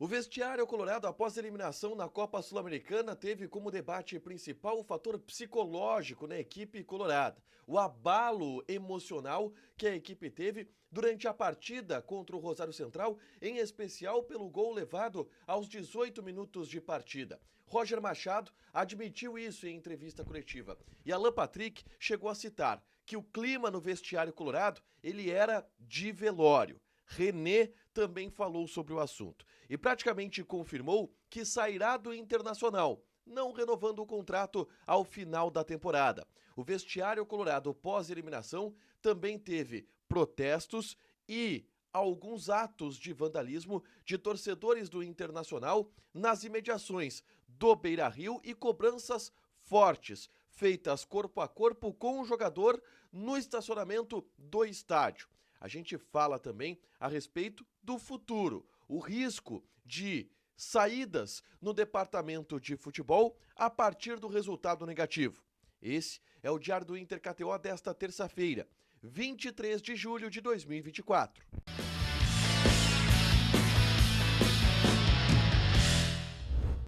O vestiário colorado, após a eliminação na Copa Sul-Americana, teve como debate principal o fator psicológico na equipe colorada. O abalo emocional que a equipe teve durante a partida contra o Rosário Central, em especial pelo gol levado aos 18 minutos de partida. Roger Machado admitiu isso em entrevista coletiva. E Alan Patrick chegou a citar que o clima no vestiário colorado, ele era de velório. René também falou sobre o assunto e praticamente confirmou que sairá do Internacional, não renovando o contrato ao final da temporada. O vestiário colorado pós-eliminação também teve protestos e alguns atos de vandalismo de torcedores do Internacional nas imediações do Beira-Rio e cobranças fortes, feitas corpo a corpo com o jogador no estacionamento do estádio. A gente fala também a respeito do futuro, o risco de saídas no departamento de futebol a partir do resultado negativo. Esse é o Diário do Inter KTO desta terça-feira, 23 de julho de 2024.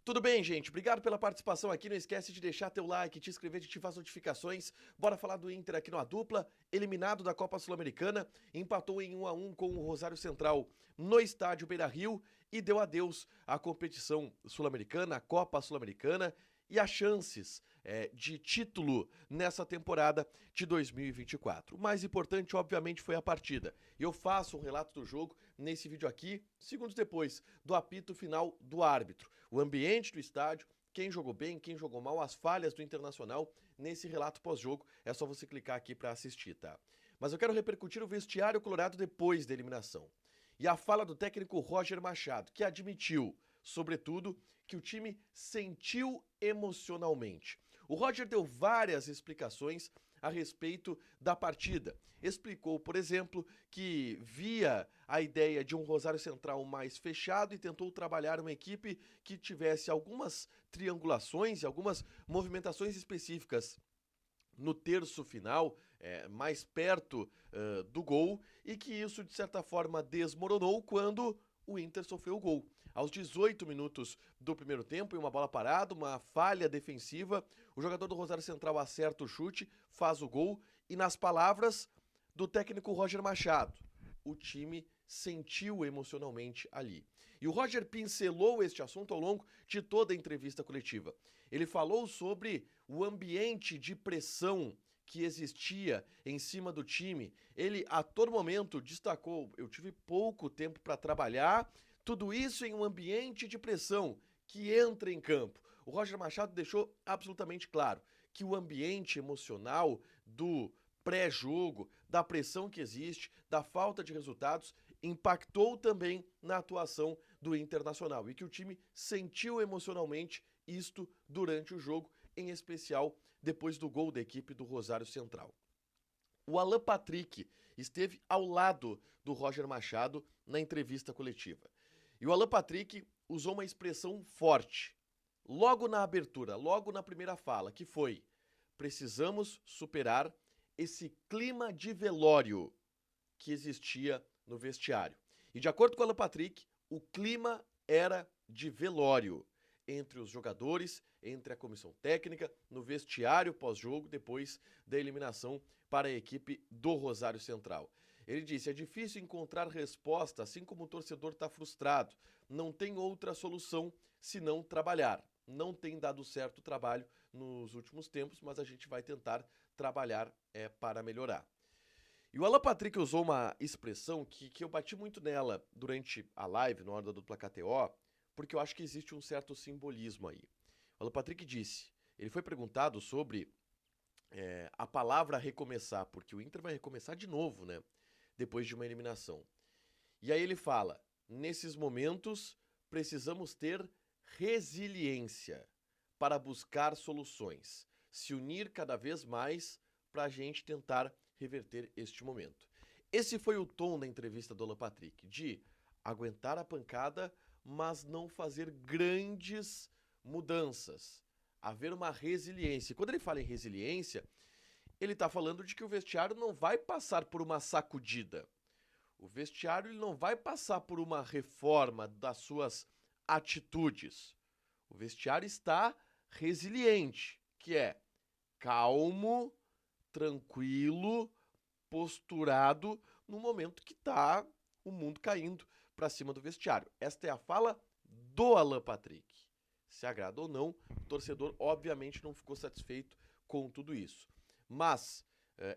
Tudo bem, gente? Obrigado pela participação aqui. Não esquece de deixar teu like, te inscrever, de ativar as notificações. Bora falar do Inter aqui na dupla. Eliminado da Copa Sul-Americana, empatou em 1-1 com o Rosário Central no estádio Beira-Rio e deu adeus à competição sul-americana, à Copa Sul-Americana e as chances de título nessa temporada de 2024. O mais importante, obviamente, foi a partida. Eu faço um relato do jogo nesse vídeo aqui, segundos depois do apito final do árbitro. O ambiente do estádio, quem jogou bem, quem jogou mal, as falhas do Internacional nesse relato pós-jogo. É só você clicar aqui para assistir, tá? Mas eu quero repercutir o vestiário colorado depois da eliminação. E a fala do técnico Roger Machado, que admitiu, sobretudo, que o time sentiu emocionalmente. O Roger deu várias explicações a respeito da partida. Explicou, por exemplo, que via a ideia de um Rosário Central mais fechado e tentou trabalhar uma equipe que tivesse algumas triangulações e algumas movimentações específicas no terço final, mais perto do gol, e que isso, de certa forma, desmoronou quando o Inter sofreu o gol. Aos 18 minutos do primeiro tempo, em uma bola parada, uma falha defensiva, o jogador do Rosário Central acerta o chute, faz o gol e, nas palavras do técnico Roger Machado, o time sentiu emocionalmente ali. E o Roger pincelou este assunto ao longo de toda a entrevista coletiva. Ele falou sobre o ambiente de pressão que existia em cima do time. Ele, a todo momento, destacou: eu tive pouco tempo para trabalhar, tudo isso em um ambiente de pressão que entra em campo. O Roger Machado deixou absolutamente claro que o ambiente emocional do pré-jogo, da pressão que existe, da falta de resultados, impactou também na atuação do Internacional e que o time sentiu emocionalmente isto durante o jogo, em especial depois do gol da equipe do Rosário Central. O Alan Patrick esteve ao lado do Roger Machado na entrevista coletiva. E o Alan Patrick usou uma expressão forte, logo na abertura, logo na primeira fala, que foi: precisamos superar esse clima de velório que existia no vestiário. E de acordo com o Alan Patrick, o clima era de velório entre os jogadores, entre a comissão técnica, no vestiário pós-jogo, depois da eliminação para a equipe do Rosário Central. Ele disse: é difícil encontrar resposta, assim como o torcedor está frustrado. Não tem outra solução senão trabalhar. Não tem dado certo o trabalho nos últimos tempos, mas a gente vai tentar trabalhar para melhorar. E o Alan Patrick usou uma expressão que eu bati muito nela durante a live, na hora da dupla KTO, porque eu acho que existe um certo simbolismo aí. O Alan Patrick disse, ele foi perguntado sobre a palavra recomeçar, porque o Inter vai recomeçar de novo, né? Depois de uma eliminação. E aí ele fala: nesses momentos precisamos ter resiliência para buscar soluções, se unir cada vez mais para a gente tentar reverter este momento. Esse foi o tom da entrevista do Alan Patrick, de aguentar a pancada, mas não fazer grandes mudanças. Haver uma resiliência. Quando ele fala em resiliência, ele está falando de que o vestiário não vai passar por uma sacudida. O vestiário ele não vai passar por uma reforma das suas atitudes. O vestiário está resiliente, que é calmo, tranquilo, posturado no momento que está o mundo caindo para cima do vestiário. Esta é a fala do Alan Patrick. Se agrada ou não, o torcedor obviamente não ficou satisfeito com tudo isso. Mas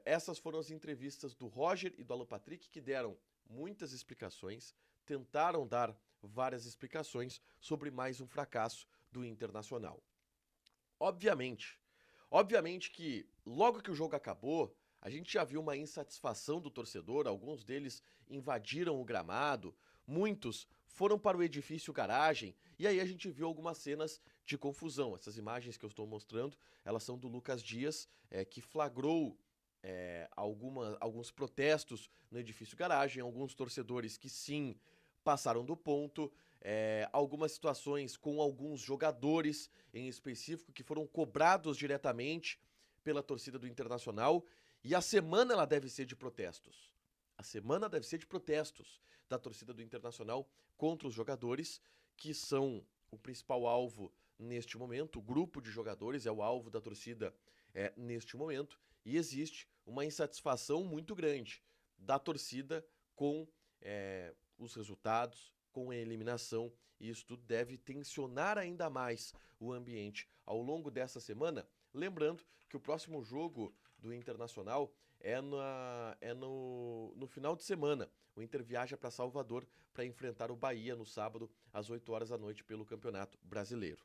essas foram as entrevistas do Roger e do Alan Patrick, que deram muitas explicações, tentaram dar várias explicações sobre mais um fracasso do Internacional. Obviamente que logo que o jogo acabou, a gente já viu uma insatisfação do torcedor, alguns deles invadiram o gramado, muitos foram para o edifício garagem, e aí a gente viu algumas cenas de confusão. Essas imagens que eu estou mostrando, elas são do Lucas Dias, que flagrou alguns protestos no edifício garagem, alguns torcedores que sim passaram do ponto, algumas situações com alguns jogadores em específico que foram cobrados diretamente pela torcida do Internacional, e a semana ela deve ser de protestos. A semana deve ser de protestos da torcida do Internacional contra os jogadores, que são o principal alvo neste momento. O grupo de jogadores é o alvo da torcida neste momento, e existe uma insatisfação muito grande da torcida com os resultados, com a eliminação, e isso tudo deve tensionar ainda mais o ambiente ao longo dessa semana. Lembrando que o próximo jogo do Internacional é no final de semana. O Inter viaja para Salvador para enfrentar o Bahia no sábado, às 8 horas da noite, pelo Campeonato Brasileiro.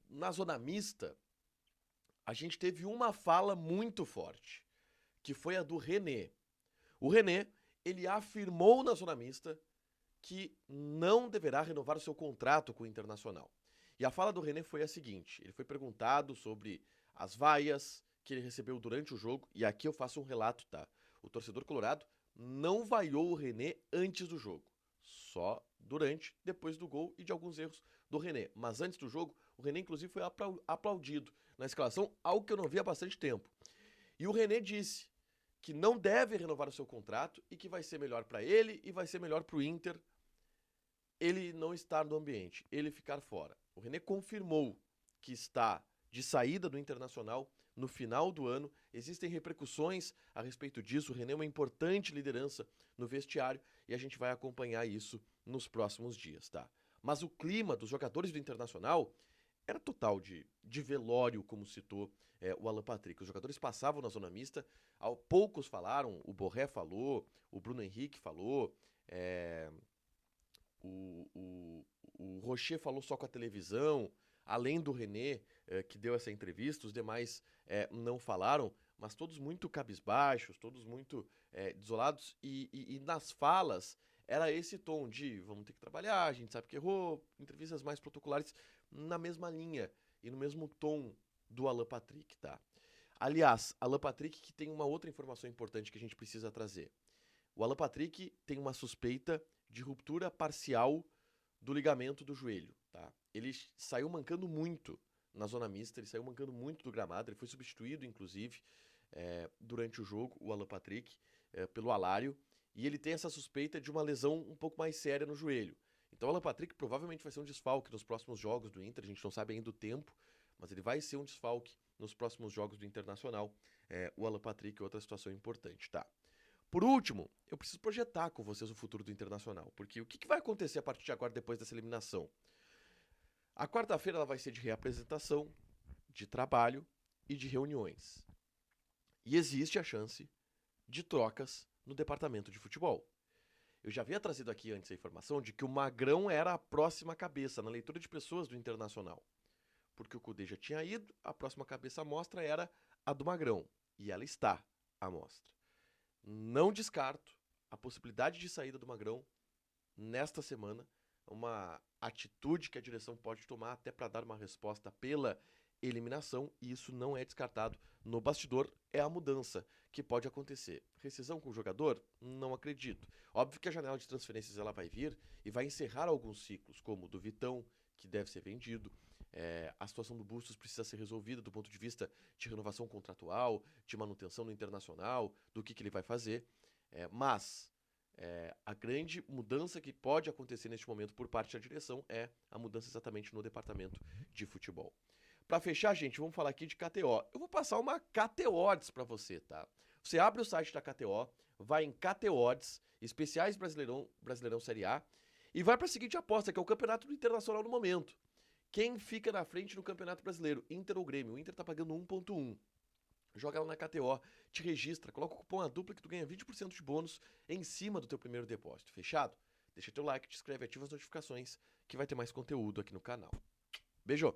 Na zona mista, a gente teve uma fala muito forte, que foi a do René. O René, ele afirmou na zona mista que não deverá renovar o seu contrato com o Internacional. E a fala do René foi a seguinte: ele foi perguntado sobre as vaias que ele recebeu durante o jogo, e aqui eu faço um relato, tá? O torcedor colorado não vaiou o René antes do jogo, só durante, depois do gol e de alguns erros do René. Mas antes do jogo, o René inclusive foi aplaudido na escalação, algo que eu não vi há bastante tempo. E o René disse que não deve renovar o seu contrato e que vai ser melhor para ele e vai ser melhor para o Inter ele não estar no ambiente, ele ficar fora. O René confirmou que está de saída do Internacional no final do ano. Existem repercussões a respeito disso. O René é uma importante liderança no vestiário e a gente vai acompanhar isso nos próximos dias, tá? Mas o clima dos jogadores do Internacional era total de velório, como citou o Alan Patrick. Os jogadores passavam na zona mista, poucos falaram, o Borré falou, o Bruno Henrique falou, o Rocher falou só com a televisão, além do René, que deu essa entrevista, os demais não falaram, mas todos muito cabisbaixos, todos muito desolados, e nas falas era esse tom de vamos ter que trabalhar, a gente sabe que errou, entrevistas mais protocolares na mesma linha e no mesmo tom do Alan Patrick, tá? Aliás, Alan Patrick que tem uma outra informação importante que a gente precisa trazer. O Alan Patrick tem uma suspeita de ruptura parcial do ligamento do joelho, tá? Ele saiu mancando muito na zona mista, ele saiu mancando muito do gramado, ele foi substituído, inclusive, durante o jogo, o Alan Patrick, pelo Alário, e ele tem essa suspeita de uma lesão um pouco mais séria no joelho. Então o Alan Patrick provavelmente vai ser um desfalque nos próximos jogos do Inter, a gente não sabe ainda o tempo, mas ele vai ser um desfalque nos próximos jogos do Internacional. O Alan Patrick é outra situação importante, tá? Por último, eu preciso projetar com vocês o futuro do Internacional, porque o que vai acontecer a partir de agora, depois dessa eliminação? A quarta-feira ela vai ser de reapresentação, de trabalho e de reuniões. E existe a chance de trocas no departamento de futebol. Eu já havia trazido aqui antes a informação de que o Magrão era a próxima cabeça na leitura de pessoas do Internacional. Porque o Cudê já tinha ido, a próxima cabeça à mostra era a do Magrão. E ela está à mostra. Não descarto a possibilidade de saída do Magrão nesta semana, uma atitude que a direção pode tomar até para dar uma resposta pela eliminação, e isso não é descartado. No bastidor é a mudança que pode acontecer. Rescisão com o jogador? Não acredito. Óbvio que a janela de transferências ela vai vir e vai encerrar alguns ciclos, como o do Vitão, que deve ser vendido. A situação do Bustos precisa ser resolvida do ponto de vista de renovação contratual, de manutenção no Internacional, do que ele vai fazer. Mas A grande mudança que pode acontecer neste momento por parte da direção é a mudança exatamente no departamento de futebol. Para fechar, gente, vamos falar aqui de KTO. Eu vou passar uma KTO Odds para você, tá? Você abre o site da KTO, vai em KTO Odds, especiais Brasileirão Série A, e vai para a seguinte aposta, que é o campeonato internacional no momento. Quem fica na frente no Campeonato Brasileiro? Inter ou Grêmio? O Inter tá pagando 1.1. Joga lá na KTO, te registra, coloca o cupom ADUPLA que tu ganha 20% de bônus em cima do teu primeiro depósito. Fechado? Deixa teu like, te inscreve, ativa as notificações que vai ter mais conteúdo aqui no canal. Beijo!